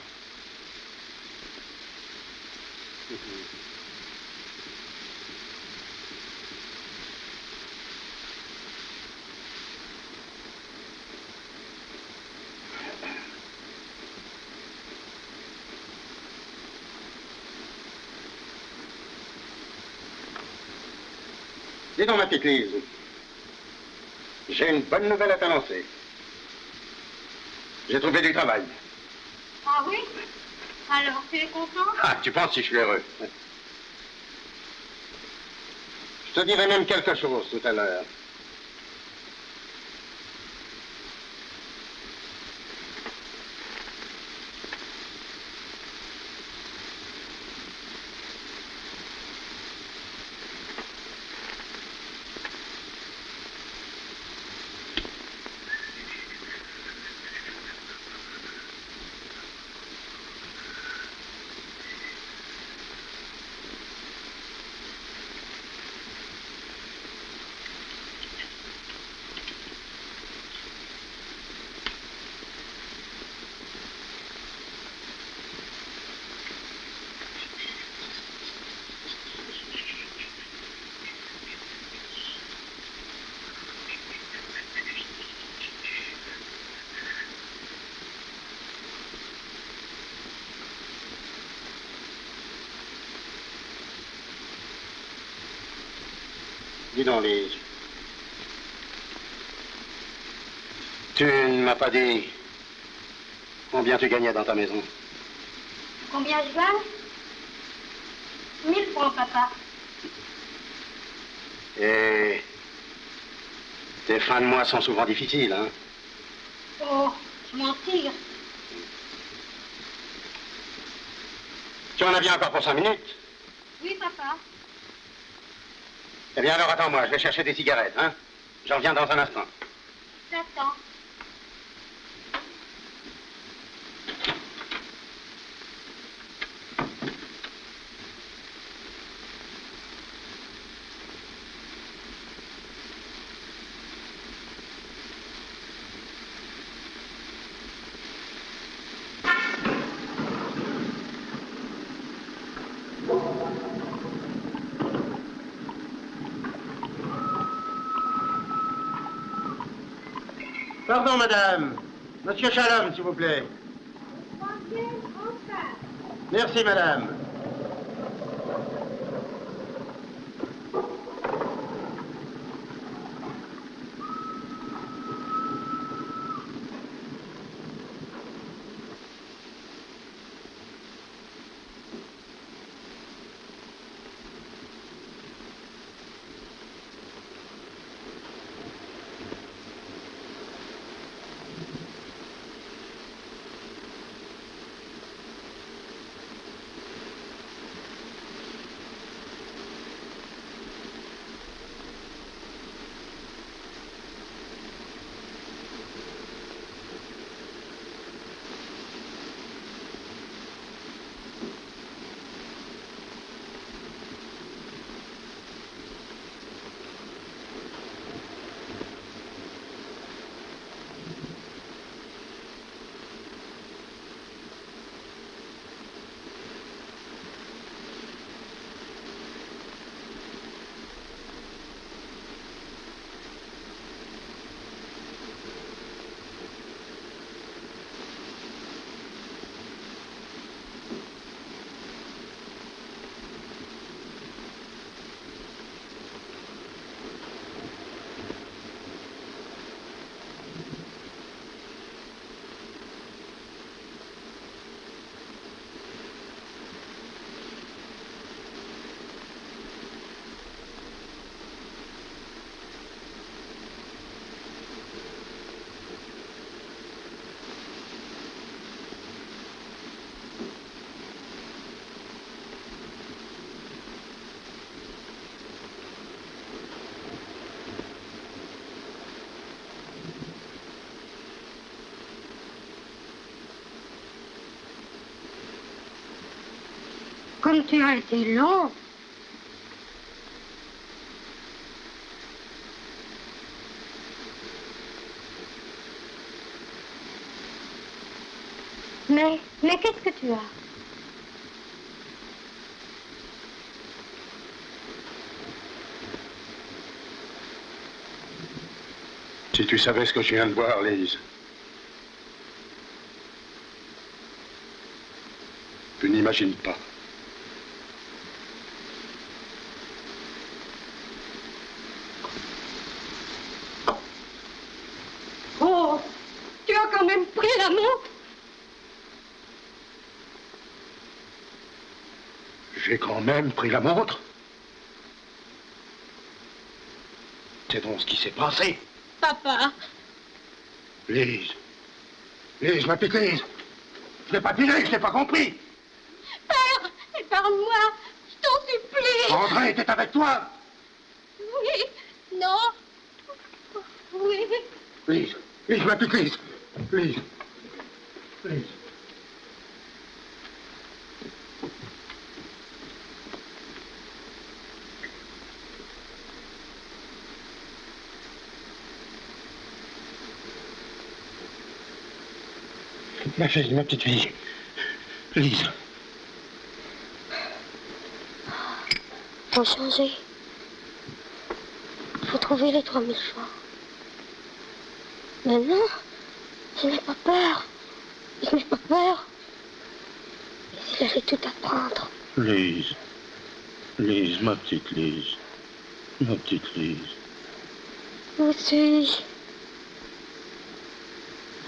Speaker 4: Dis donc, ma petite Lise, j'ai une bonne nouvelle à t'annoncer. J'ai trouvé du travail.
Speaker 10: Ah oui? Alors, tu es content?
Speaker 4: Ah, tu penses si je suis heureux? Je te dirai même quelque chose tout à l'heure. Dis donc, Lise. Tu ne m'as pas dit combien tu gagnais dans ta maison.
Speaker 10: Combien je gagne? 1000 francs, papa.
Speaker 4: Et tes fins de mois sont souvent difficiles, hein?
Speaker 10: Oh, je m'en tire.
Speaker 4: Tu en as bien encore pour 5 minutes?
Speaker 10: Oui, papa.
Speaker 4: Eh bien alors attends-moi, je vais chercher des cigarettes, hein? J'en reviens dans un instant.
Speaker 10: J'attends.
Speaker 4: Pardon, madame. Monsieur Chalom, s'il vous plaît. Merci, madame.
Speaker 10: Comme tu as été long. Mais qu'est-ce que tu as?
Speaker 4: Si tu savais ce que je viens de voir, Lise. Tu n'imagines pas.
Speaker 10: Oh, tu as quand même pris la montre?
Speaker 4: J'ai quand même pris la montre. C'est donc ce qui s'est passé.
Speaker 10: Papa.
Speaker 4: Lise. Lise, ma petite Lise. Je n'ai pas deviné, je n'ai pas compris.
Speaker 10: Père, épargne-moi, je t'en supplie.
Speaker 4: André était avec toi.
Speaker 10: Oui, non. Oui.
Speaker 4: Lise, Lise, ma petite Lise. Lise. Lise. Ma fille, ma petite fille. Lise.
Speaker 10: Faut changer. Faut trouver les 3000 francs. Mais non, je n'ai pas peur. Je n'ai pas peur. Il allait tout apprendre.
Speaker 7: Lise. Lise, ma petite Lise. Ma petite Lise.
Speaker 10: Où suis-je?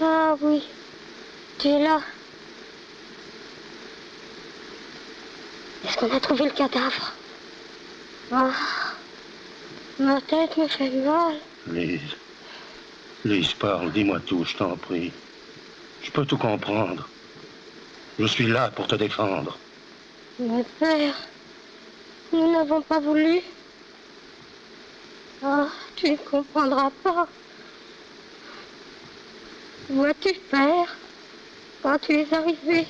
Speaker 10: Ah oui, tu es là. Est-ce qu'on a trouvé le cadavre? Ah, ma tête me fait mal.
Speaker 7: Lise. Lise, parle, dis-moi tout, je t'en prie. Je peux tout comprendre. Je suis là pour te défendre.
Speaker 10: Mais père, nous n'avons pas voulu. Ah, tu ne comprendras pas. Vois-tu, père, quand tu es arrivé,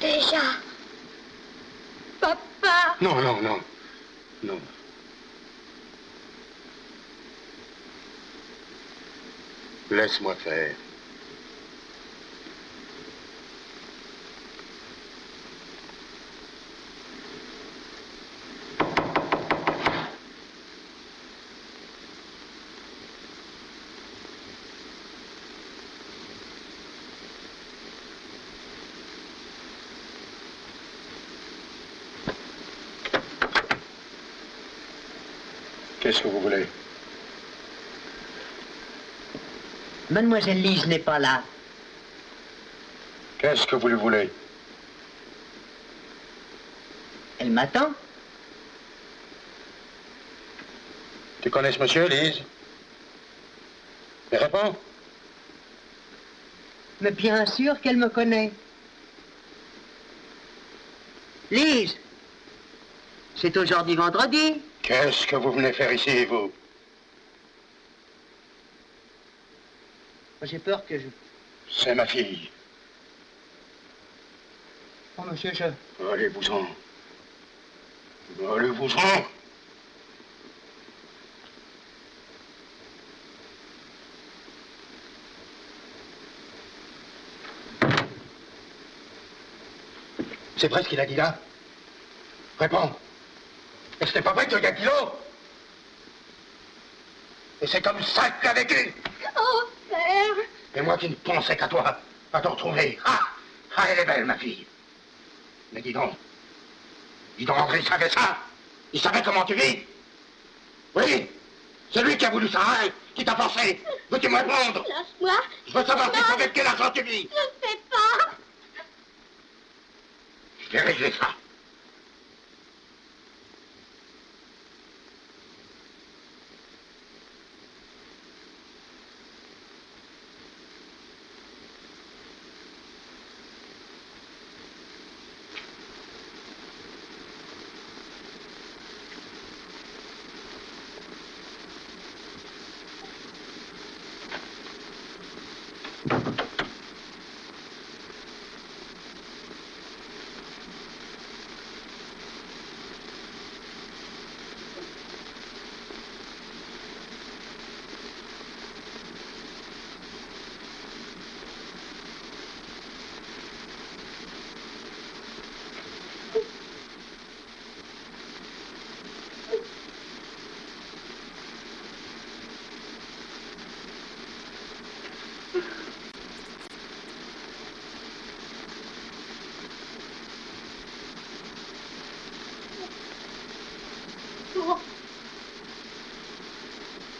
Speaker 10: déjà, papa.
Speaker 4: Non, non, non. Non. Laisse-moi faire. Qu'est-ce que vous voulez?
Speaker 11: Mademoiselle Lise n'est pas là.
Speaker 4: Qu'est-ce que vous lui voulez?
Speaker 11: Elle m'attend.
Speaker 4: Tu connais ce monsieur, Lise? Il répond?
Speaker 11: Mais bien sûr qu'elle me connaît. Lise, c'est aujourd'hui vendredi.
Speaker 4: Qu'est-ce que vous venez faire ici, vous?
Speaker 11: J'ai peur que je...
Speaker 4: C'est ma fille.
Speaker 11: Oh, monsieur,
Speaker 4: Allez-vous-en. Allez-vous-en. C'est vrai ce qu'il a dit là? Réponds. Et ce n'est pas vrai qu'il y a kilos? Et c'est comme ça que tu as vécu?
Speaker 10: Oh, père.
Speaker 4: Et moi qui ne pensais qu'à toi, à te retrouver. Ah, elle est belle, ma fille. Mais dis donc, André, il savait ça? Il savait comment tu vis? Oui, c'est lui qui a voulu ça, hein? Qui t'a forcé? Veux-tu me répondre?
Speaker 10: Lâche-moi.
Speaker 4: Je veux savoir s'il savait de quel argent tu vis.
Speaker 10: Je ne sais pas.
Speaker 4: Je vais régler ça.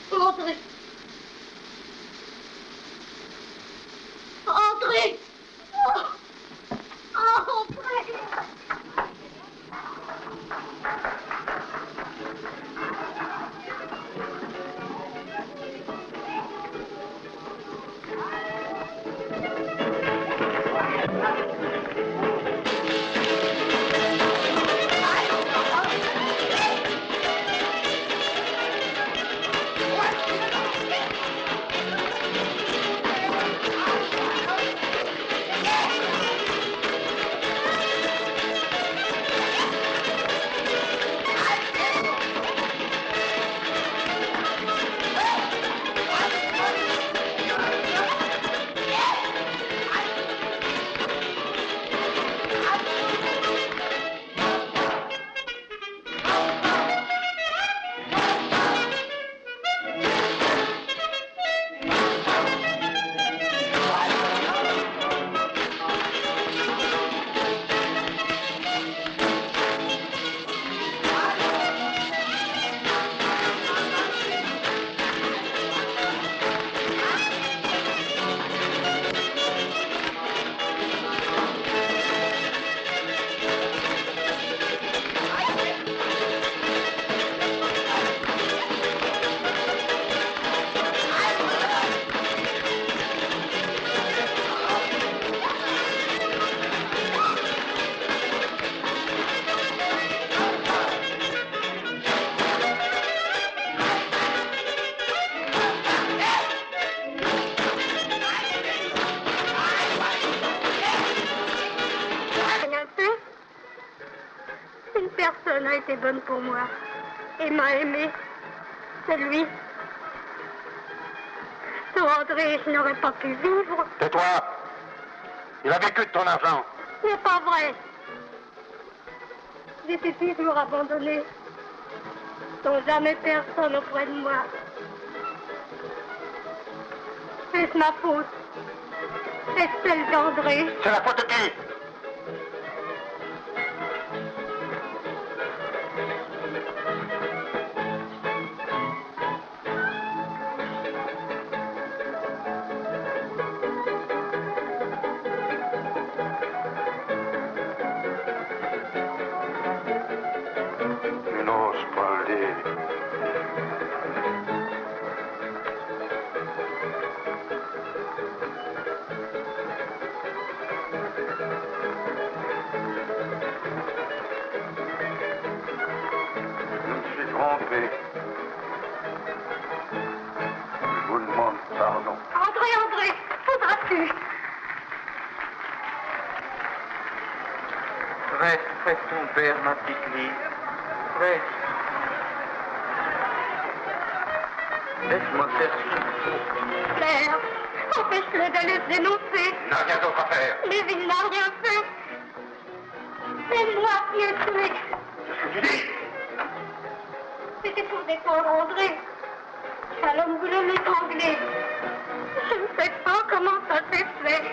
Speaker 10: André. André. André. Personne n'a été bonne pour moi. Et m'a aimé. C'est lui. Sans André, je n'aurais pas pu vivre.
Speaker 4: Tais-toi. Il a vécu de ton argent.
Speaker 10: C'est pas vrai. J'étais toujours abandonnée. Sans jamais personne auprès de moi. Est-ce ma faute? Est-ce celle d'André?
Speaker 4: C'est la faute de qui?
Speaker 7: Je n'ose pas le dire. Je me suis trompé. Je vous demande pardon.
Speaker 10: André, faudra-tu?
Speaker 2: Reste près de ton père, ma petite Lise. Reste. Laisse-moi faire ce qu'il faut.
Speaker 10: Père, empêche-le d'aller se dénoncer.
Speaker 4: Il n'a rien d'autre à faire.
Speaker 10: Mais il n'a rien fait. C'est moi qui ai tué.
Speaker 4: Qu'est-ce que tu dis?
Speaker 10: C'était pour défendre André. Shalom voulait l'étrangler. Je ne sais pas comment ça s'est fait.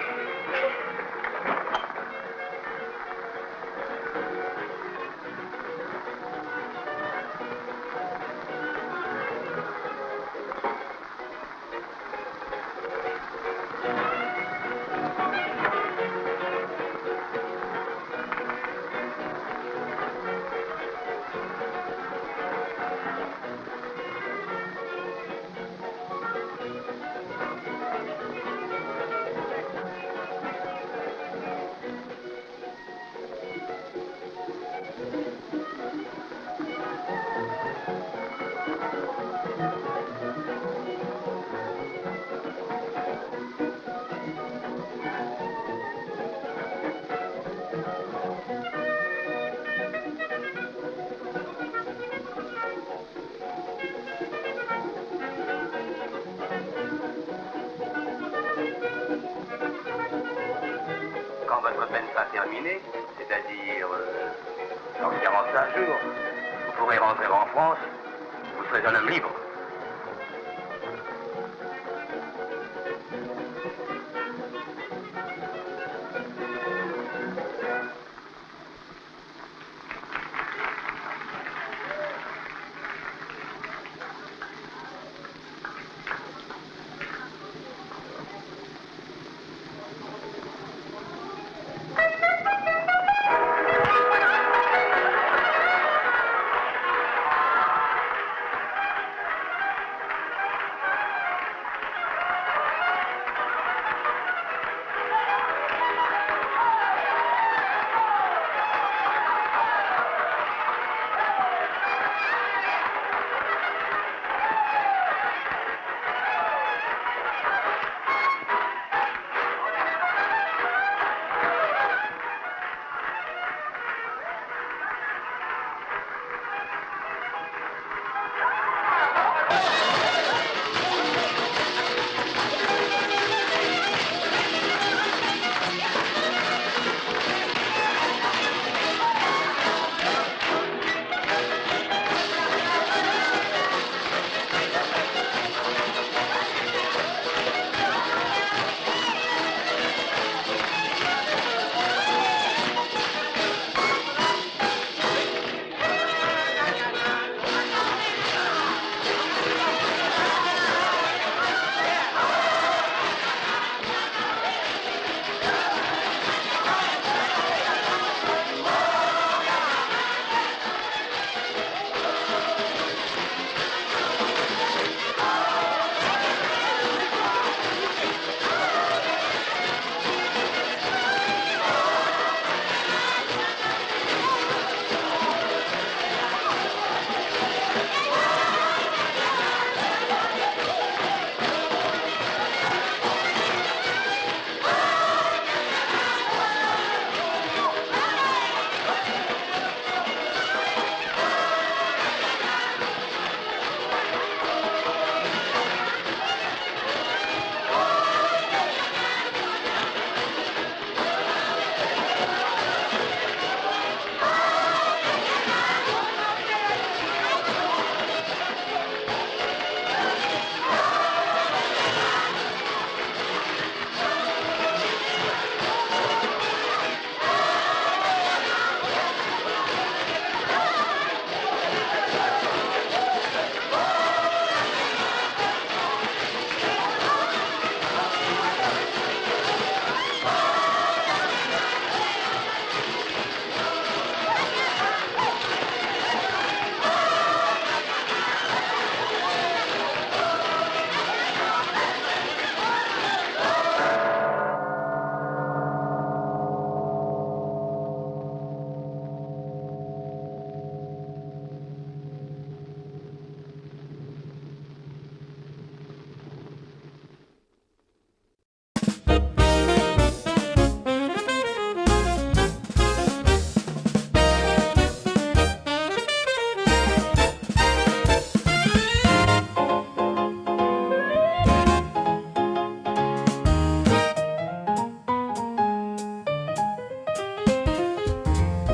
Speaker 3: Quand votre peine sera terminée, c'est-à-dire dans 45 jours, vous pourrez rentrer en France, vous serez un homme libre.